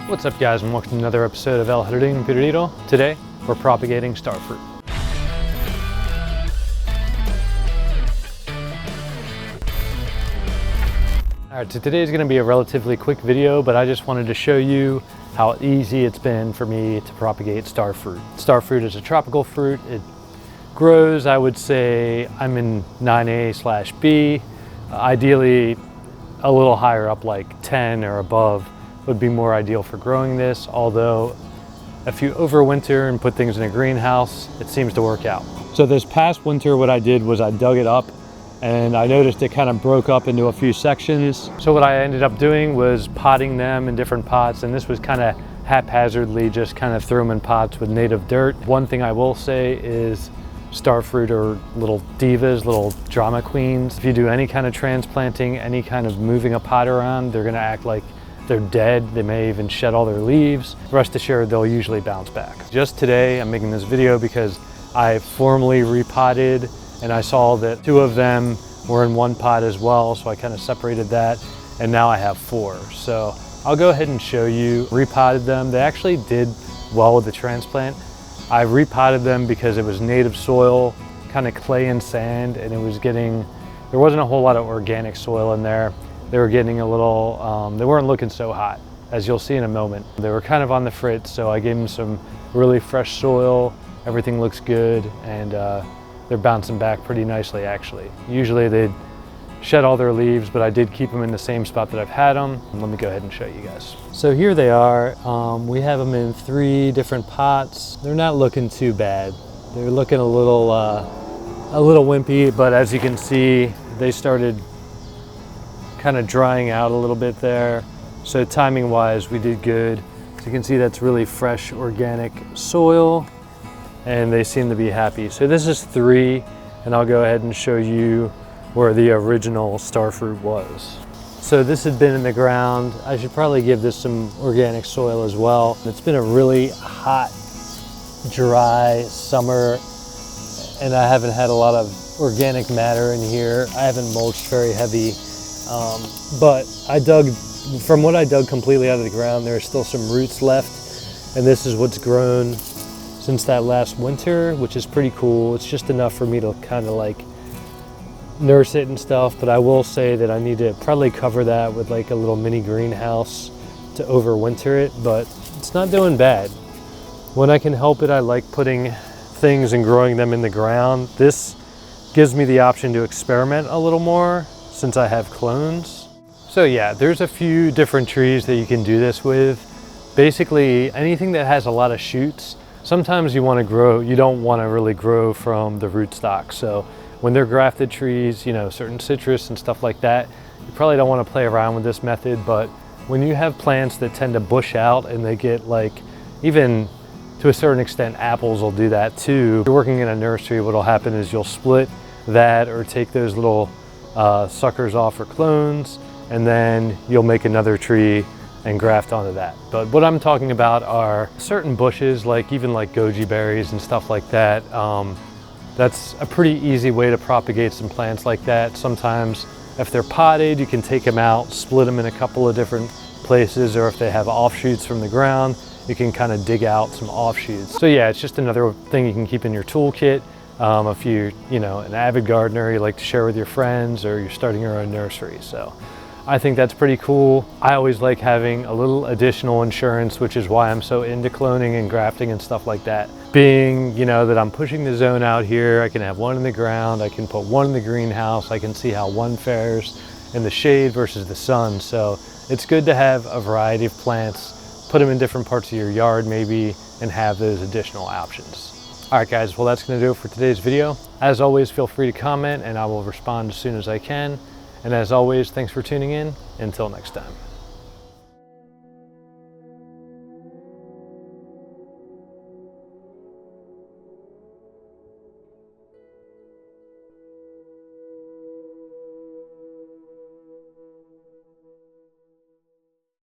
What's up guys, and welcome to another episode of El Jardín Perdido. Today, we're propagating starfruit. Alright, so today's going to be a relatively quick video, but I just wanted to show you how easy it's been for me to propagate starfruit. Starfruit is a tropical fruit. It grows, I would say, I'm in 9A/B. Ideally, a little higher up, like 10 or above, would be more ideal for growing this, although if you overwinter and put things in a greenhouse, it seems to work out. So this past winter, what I did was I dug it up and I noticed it kind of broke up into a few sections. So what I ended up doing was potting them in different pots, and this was kind of haphazardly, just kind of threw them in pots with native dirt. One thing I will say is starfruit are little divas, little drama queens. If you do any kind of transplanting, any kind of moving a pot around, they're gonna act like they're dead. They may even shed all their leaves. Rest assured, they'll usually bounce back. Just today, I'm making this video because I formally repotted and I saw that 2 of them were in one pot as well. So I kind of separated that and now I have 4. So I'll go ahead and show you. Repotted them. They actually did well with the transplant. I repotted them because it was native soil, kind of clay and sand, and there wasn't a whole lot of organic soil in there. They were getting a little, they weren't looking so hot, as you'll see in a moment. They were kind of on the fritz, so I gave them some really fresh soil. Everything looks good, and they're bouncing back pretty nicely, actually. Usually they'd shed all their leaves, but I did keep them in the same spot that I've had them. Let me go ahead and show you guys. So here they are. We have them in 3 different pots. They're not looking too bad. They're looking a little wimpy, but as you can see, they started kind of drying out a little bit there. So timing wise, we did good. So you can see that's really fresh organic soil and they seem to be happy. So this is 3, and I'll go ahead and show you where the original starfruit was. So this had been in the ground. I should probably give this some organic soil as well. It's been a really hot, dry summer, and I haven't had a lot of organic matter in here. I haven't mulched very heavy. But from what I dug completely out of the ground, there are still some roots left, and this is what's grown since that last winter, which is pretty cool. It's just enough for me to kind of like nurse it and stuff, but I will say that I need to probably cover that with like a little mini greenhouse to overwinter it, but it's not doing bad. When I can help it, I like putting things and growing them in the ground. This gives me the option to experiment a little more since I have clones. So yeah, there's a few different trees that you can do this with. Basically, anything that has a lot of shoots. Sometimes you want to grow, you don't want to really grow from the rootstock. So when they're grafted trees, you know, certain citrus and stuff like that, you probably don't want to play around with this method. But when you have plants that tend to bush out and they get like, even to a certain extent, apples will do that too. If you're working in a nursery, what'll happen is you'll split that or take those little suckers off for clones, and then you'll make another tree and graft onto that. But what I'm talking about are certain bushes, like even like goji berries and stuff like that. That's a pretty easy way to propagate some plants like that. Sometimes if they're potted, you can take them out, split them in a couple of different places, or if they have offshoots from the ground, you can kind of dig out some offshoots. So yeah, it's just another thing you can keep in your toolkit. If you're, an avid gardener, you like to share with your friends, or you're starting your own nursery. So I think that's pretty cool. I always like having a little additional insurance, which is why I'm so into cloning and grafting and stuff like that. Being, that I'm pushing the zone out here, I can have one in the ground, I can put one in the greenhouse, I can see how one fares in the shade versus the sun. So it's good to have a variety of plants, put them in different parts of your yard maybe, and have those additional options. All right guys, well that's gonna do it for today's video. As always, feel free to comment and I will respond as soon as I can. And as always, thanks for tuning in. Until next time.